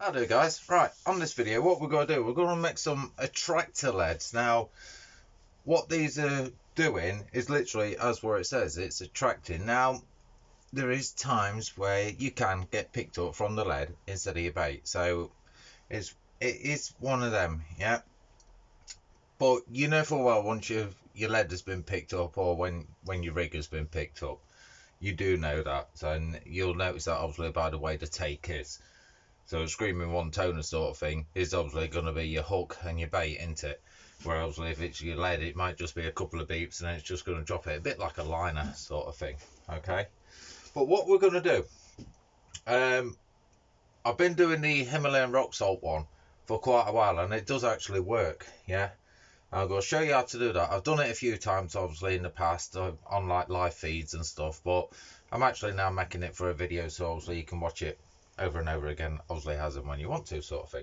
How do guys? Right, on this video what we're going to do, we're going to make some attractor LEDs. Now what these are doing is literally as where it says, it's attracting. Now there is times where you can get picked up from the LED instead of your bait, so it is one of them, yeah. But you know for a while once your LED has been picked up, or when your rig has been picked up, you do know that, and you'll notice that obviously by the way the take is. So a screaming one toner sort of thing is obviously going to be your hook and your bait, isn't it? Where obviously if it's your lead, it might just be a couple of beeps and then it's just going to drop it, a bit like a liner sort of thing. Okay. But what we're going to do, I've been doing the Himalayan rock salt one for quite a while and it does actually work. Yeah. I'm going to show you how to do that. I've done it a few times obviously in the past on like live feeds and stuff, but I'm actually now making it for a video, so obviously you can watch it over and over again, obviously as and when you want to, sort of thing.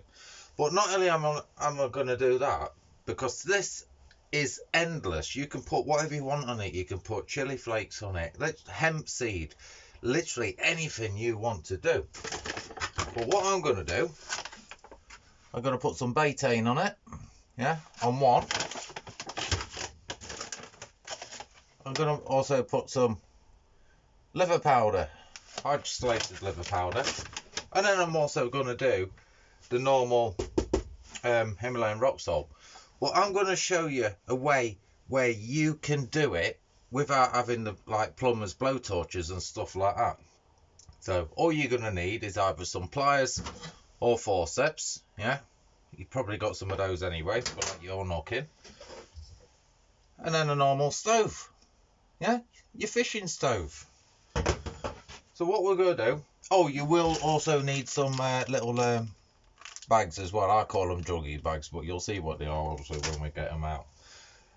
But not only am I going to do that, because this is endless. You can put whatever you want on it. You can put chili flakes on it, hemp seed, literally anything you want to do. But what I'm going to do, I'm going to put some betaine on it, yeah, on one. I'm going to also put some liver powder, hydrogenated liver powder. And then I'm also going to do the normal Himalayan rock salt. Well, I'm going to show you a way where you can do it without having the like plumbers blow torches and stuff like that. So all you're going to need is either some pliers or forceps. Yeah, you've probably got some of those anyway for like your knocking. And then a normal stove. Yeah, your fishing stove. So what we're going to do, oh, you will also need some little bags as well. I call them druggy bags, but you'll see what they are obviously when we get them out.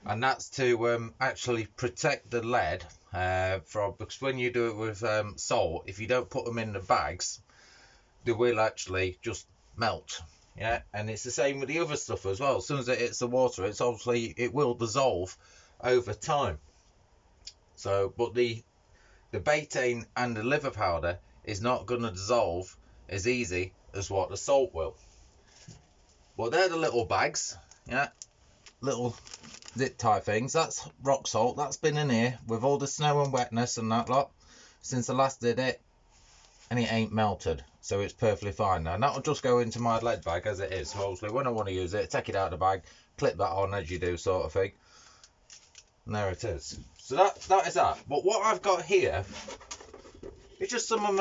And that's to actually protect the lead from, because when you do it with salt, if you don't put them in the bags, they will actually just melt. Yeah, and it's the same with the other stuff as well. As soon as it hits the water, it's obviously, it will dissolve over time. So, but the betaine and the liver powder is not going to dissolve as easy as what the salt will. Well, they're the little bags, yeah, little zip tie things. That's rock salt. That's been in here with all the snow and wetness and that lot since I last did it, and it ain't melted, so it's perfectly fine now. And that'll just go into my lead bag as it is. So obviously when I want to use it, take it out of the bag, clip that on as you do, sort of thing, and there it is. So that is that. But what I've got here is just some of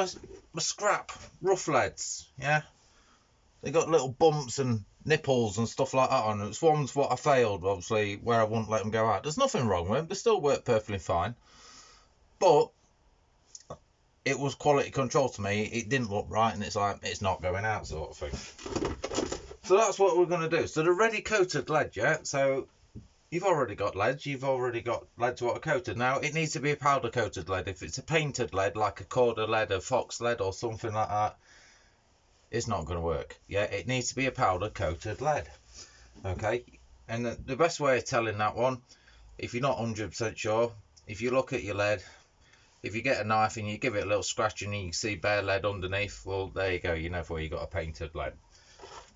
my scrap rough leads. Yeah, they got little bumps and nipples and stuff like that on them. It's ones what I failed, obviously, where I wouldn't let them go out. There's nothing wrong with them. They still work perfectly fine. But it was quality control to me. It didn't look right, and it's like, it's not going out, sort of thing. So that's what we're going to do. So the ready coated lead, yeah. So you've already got leads. You've already got leads what are coated. Now it needs to be a powder coated lead. If it's a painted lead, like a Corda lead, a Fox lead, or something like that, it's not going to work. Yeah, it needs to be a powder coated lead. Okay, and the best way of telling that one, if you're not 100% sure, if you look at your lead, if you get a knife and you give it a little scratch and you can see bare lead underneath, well, there you go, you know where you got a painted lead.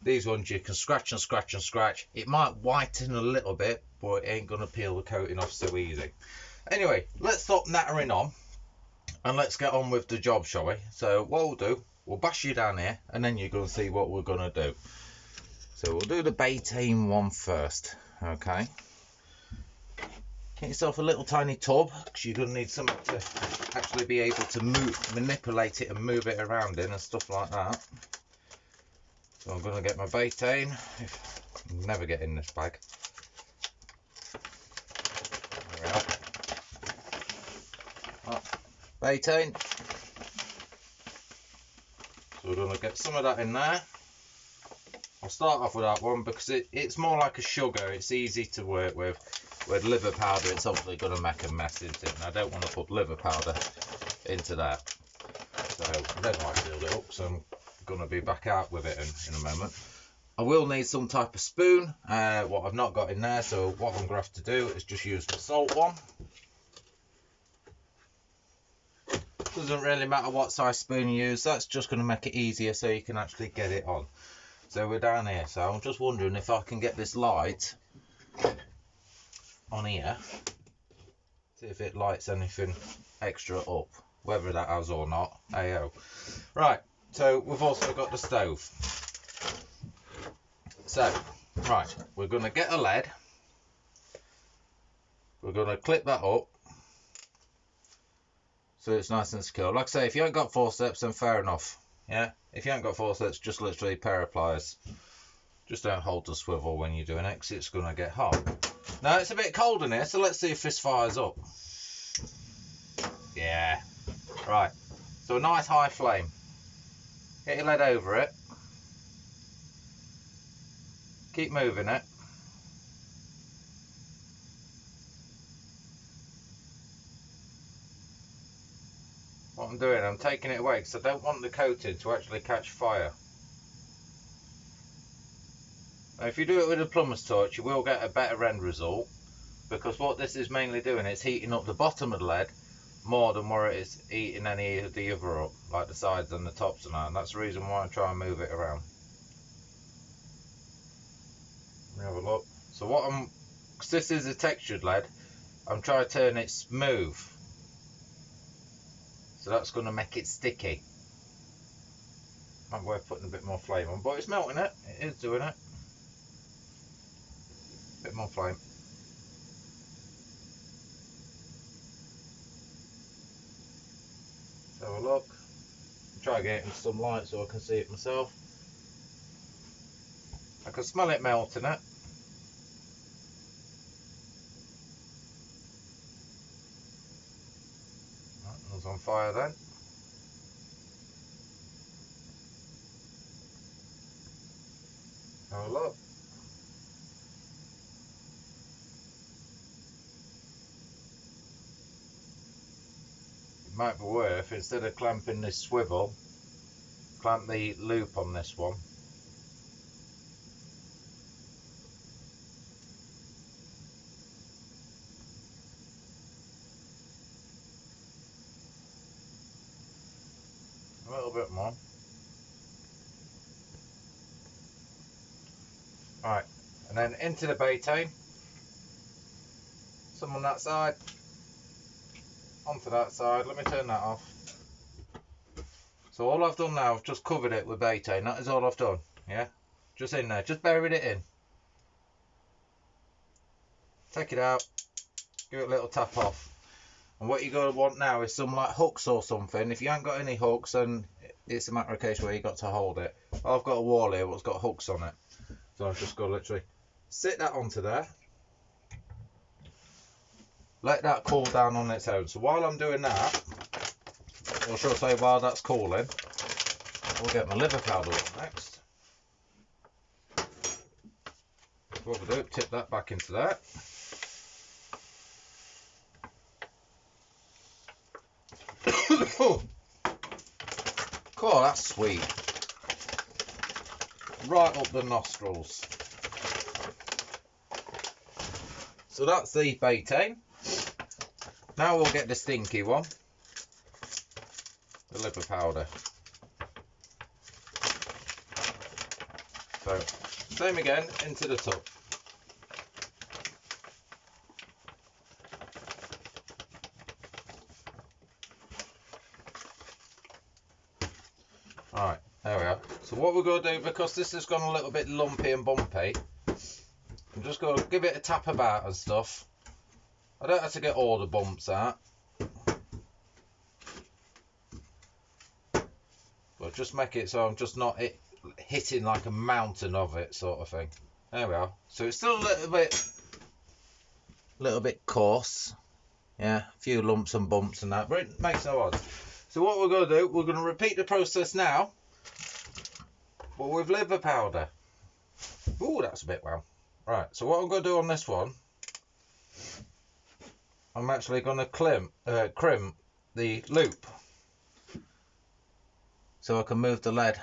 These ones you can scratch and scratch and scratch. It might whiten a little bit, but it ain't going to peel the coating off so easy. Anyway, let's stop nattering on and let's get on with the job, shall we? So what we'll do, we'll bash you down here and then you're going to see what we're going to do. So we'll do the betaine one first, okay? Get yourself a little tiny tub, because you're going to need something to actually be able to manipulate it and move it around in and stuff like that. So I'm going to get my betaine. Never get in this bag. There we are. Betaine. So we're going to get some of that in there. I'll start off with that one because it's more like a sugar. It's easy to work with. With liver powder, it's obviously going to make a mess into it, and I don't want to put liver powder into that. So I don't like to build it up, so I'm going to be back out with it in a moment. I will need some type of spoon, what I've not got in there, so what I'm going to have to do is just use the salt one. Doesn't really matter what size spoon you use, that's just going to make it easier so you can actually get it on. So we're down here, so I'm just wondering if I can get this light on here, see if it lights anything extra up, whether that has or not, ayo. Right, so we've also got the stove. So, right, we're going to get a lead, we're going to clip that up, so it's nice and secure. Like I say, if you ain't got forceps, then fair enough. Yeah, if you ain't got forceps, just literally a pair of pliers. Just don't hold the swivel when you're doing it, because it's going to get hot. Now, it's a bit cold in here, so let's see if this fires up. Yeah. Right. So a nice high flame. Get your lead over it. Keep moving it. What I'm doing, I'm taking it away because I don't want the coating to actually catch fire. Now, if you do it with a plumber's torch, you will get a better end result, because what this is mainly doing is heating up the bottom of the lead more than where it is heating any of the other up, like the sides and the tops and that. And that's the reason why I try and move it around. Let me have a look. So what because this is a textured lead, I'm trying to turn it smooth. So that's going to make it sticky. Might be worth putting a bit more flame on, but it's melting it. It is doing it. Bit more flame. Let's have a look. Try getting some light so I can see it myself. I can smell it melting it. That was on fire then. Have a look. It might be worth, instead of clamping this swivel, clamp the loop on this one. A little bit more. Alright, and then into the betaine. Some on that side. Onto that side. Let me turn that off. So all I've done now, I've just covered it with betaine. That is all I've done. Yeah? Just in there. Just buried it in. Take it out. Give it a little tap off. And what you're going to want now is some like hooks or something. If you ain't got any hooks, then it's a matter of case where you got to hold it. I've got a wall here that's got hooks on it. So I've just got to literally sit that onto there. Let that cool down on its own. So while I'm doing that, or should I say while that's cooling, we'll get my liver powder up next. What we'll do, tip that back into there. Cool, that's sweet. Right up the nostrils. So that's the betaine. Now we'll get the stinky one, the liver powder. So, same again, into the tub. Alright, there we are. So what we're going to do, because this has gone a little bit lumpy and bumpy, I'm just going to give it a tap about and stuff. I don't have to get all the bumps out, but just make it so I'm just not hitting like a mountain of it, sort of thing. There we are. So it's still a little bit coarse, yeah, a few lumps and bumps and that, but it makes no odds. So what we're going to do, we're going to repeat the process now, but with liver powder. Ooh, that's a bit well. Right, so what I'm going to do on this one, I'm actually going to crimp the loop so I can move the lead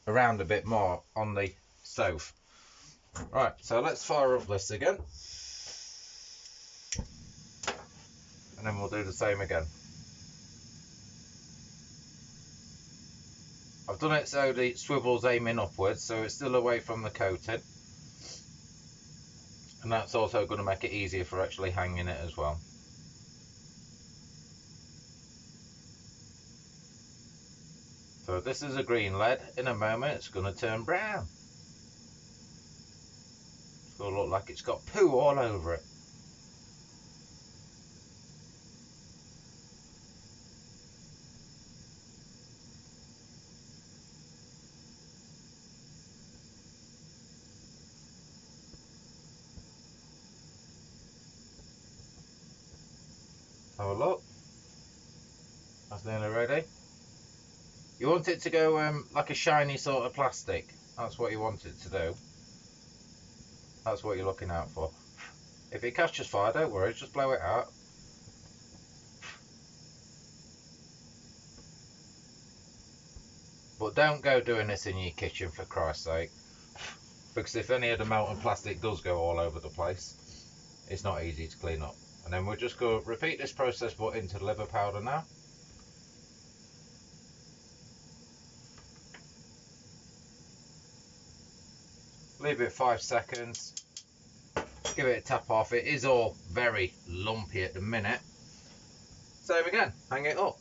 around a bit more on the stove. Right, so let's fire up this again, and then we'll do the same again. I've done it so the swivel's aiming upwards, so it's still away from the coating. And that's also going to make it easier for actually hanging it as well. So this is a green lead. In a moment it's going to turn brown. It's going to look like it's got poo all over it. Have a look. That's nearly ready. You want it to go like a shiny sort of plastic. That's what you want it to do. That's what you're looking out for. If it catches fire, don't worry, just blow it out. But don't go doing this in your kitchen, for Christ's sake. Because if any of the melted plastic does go all over the place, it's not easy to clean up. And then we'll just go repeat this process but into the liver powder now. Leave it 5 seconds. Give it a tap off. It is all very lumpy at the minute. Same again, hang it up.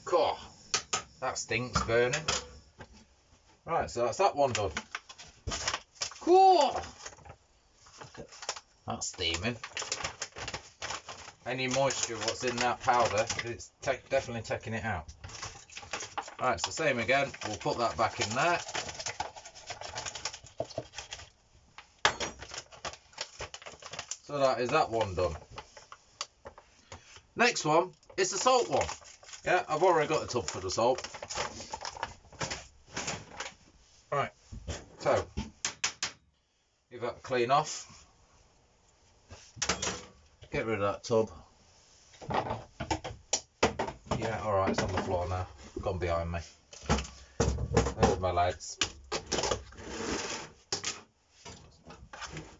Cool. That stinks burning. Right, so that's that one done. Cool. That's steaming. Any moisture what's in that powder, it's definitely taking it out. Right, so same again, we'll put that back in there. So that is that one done. Next one is the salt one. Yeah, I've already got a tub for the salt. Right, so give that clean off. Get rid of that tub. Yeah, alright, it's on the floor now. Gone behind me. There's my legs.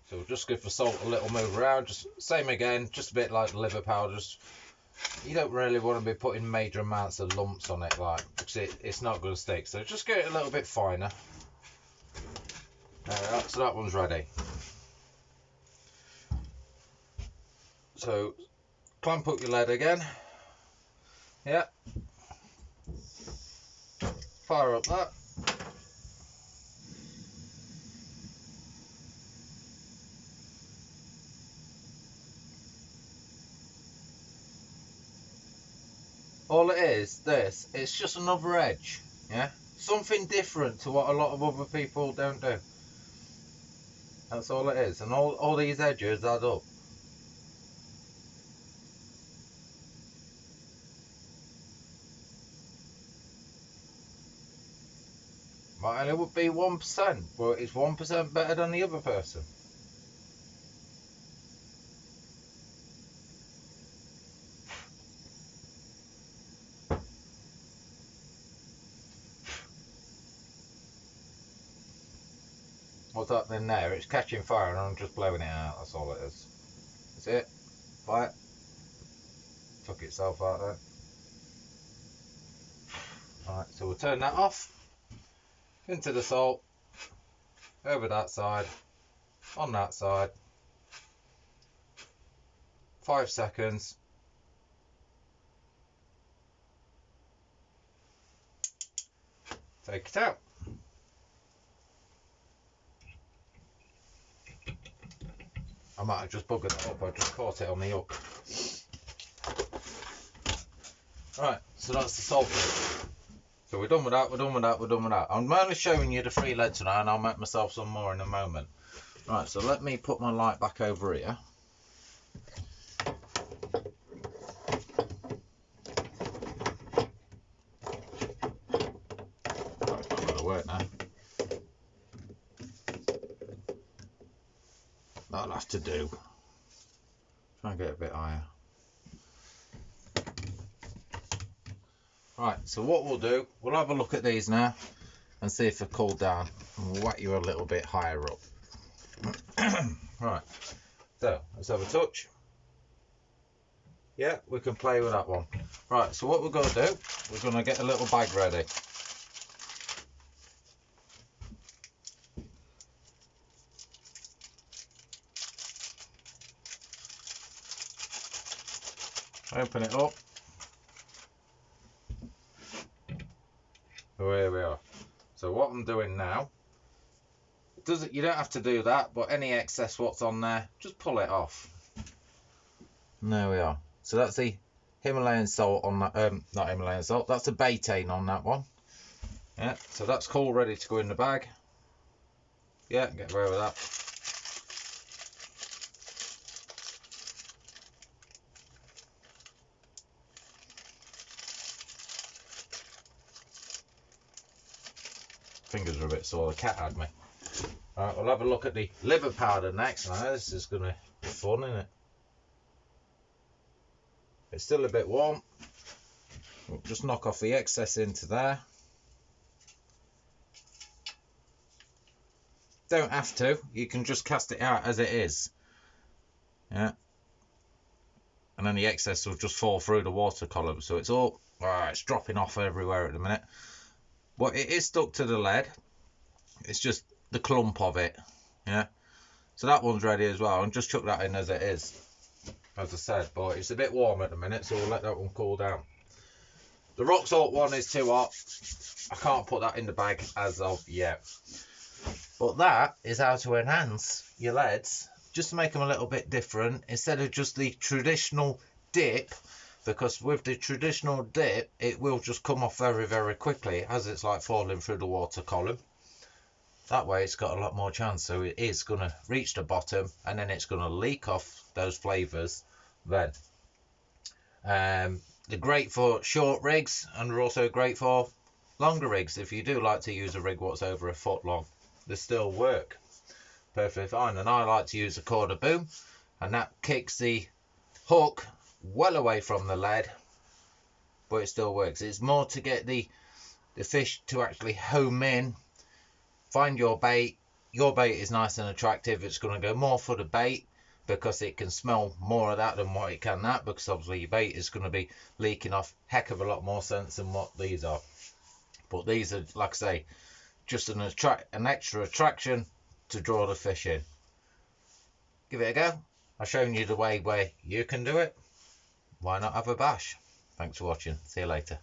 So we'll just give the salt a little move around. Just same again, just a bit like the liver powder. You don't really want to be putting major amounts of lumps on it, like, because it's not going to stick. So just get it a little bit finer. So that one's ready. So clamp up your lead again. Yeah. Fire up that. All it is, this, it's just another edge, yeah? Something different to what a lot of other people don't do. That's all it is, and all these edges add up. Might only would be 1%, but it's 1% better than the other person. What's happening there? It's catching fire and I'm just blowing it out, that's all it is. That's it. Fire. Took itself out there. Alright, so we'll turn that off. Into the salt. Over that side. On that side. 5 seconds. Take it out. I might have just buggered it up, I just caught it on the hook. Right, so that's the salt. So we're done with that, we're done with that, we're done with that. I'm only showing you the 3 leads now, and I'll make myself some more in a moment. Right, so let me put my light back over here. Oh, it's not going to work now. That'll have to do. Try and get a bit higher. Right, so what we'll do, we'll have a look at these now and see if they're cooled down, and we'll whack you a little bit higher up. Right, so let's have a touch. Yeah, we can play with that one. Right, so what we're going to do, we're going to get a little bag ready. Open it up. So here we are. So what I'm doing now, you don't have to do that, but any excess what's on there, just pull it off. And there we are. So that's the Himalayan salt on that, not Himalayan salt, that's the betaine on that one. Yeah, so that's cool, ready to go in the bag. Yeah, get away with that. Fingers are a bit sore, the cat had me. Alright, we'll have a look at the liver powder next. Now this is going to be fun, isn't it? It's still a bit warm. We'll just knock off the excess into there. Don't have to, you can just cast it out as it is. Yeah. And then the excess will just fall through the water column. So it's all, it's dropping off everywhere at the minute. But it is stuck to the lead. It's just the clump of it. Yeah. So that one's ready as well. And just chuck that in as it is. As I said, but it's a bit warm at the minute, so we'll let that one cool down. The rock salt one is too hot. I can't put that in the bag as of yet. But that is how to enhance your leads, just to make them a little bit different, instead of just the traditional dip, because with the traditional dip, it will just come off very, very quickly, as it's like falling through the water column. That way it's got a lot more chance, so it is going to reach the bottom, and then it's going to leak off those flavours then. They're great for short rigs, and they're also great for longer rigs. If you do like to use a rig what's over a foot long, they still work perfectly fine. And I like to use a corner boom, and that kicks the hook well away from the lead, but it still works. It's more to get the fish to actually home in, find your bait. Your bait is nice and attractive. It's going to go more for the bait, because it can smell more of that than what it can that, because obviously your bait is going to be leaking off heck of a lot more sense than what these are. But these are, like I say, just an extra attraction to draw the fish in. Give it a go. I've shown you the way where you can do it. Why not have a bash? Thanks for watching. See you later.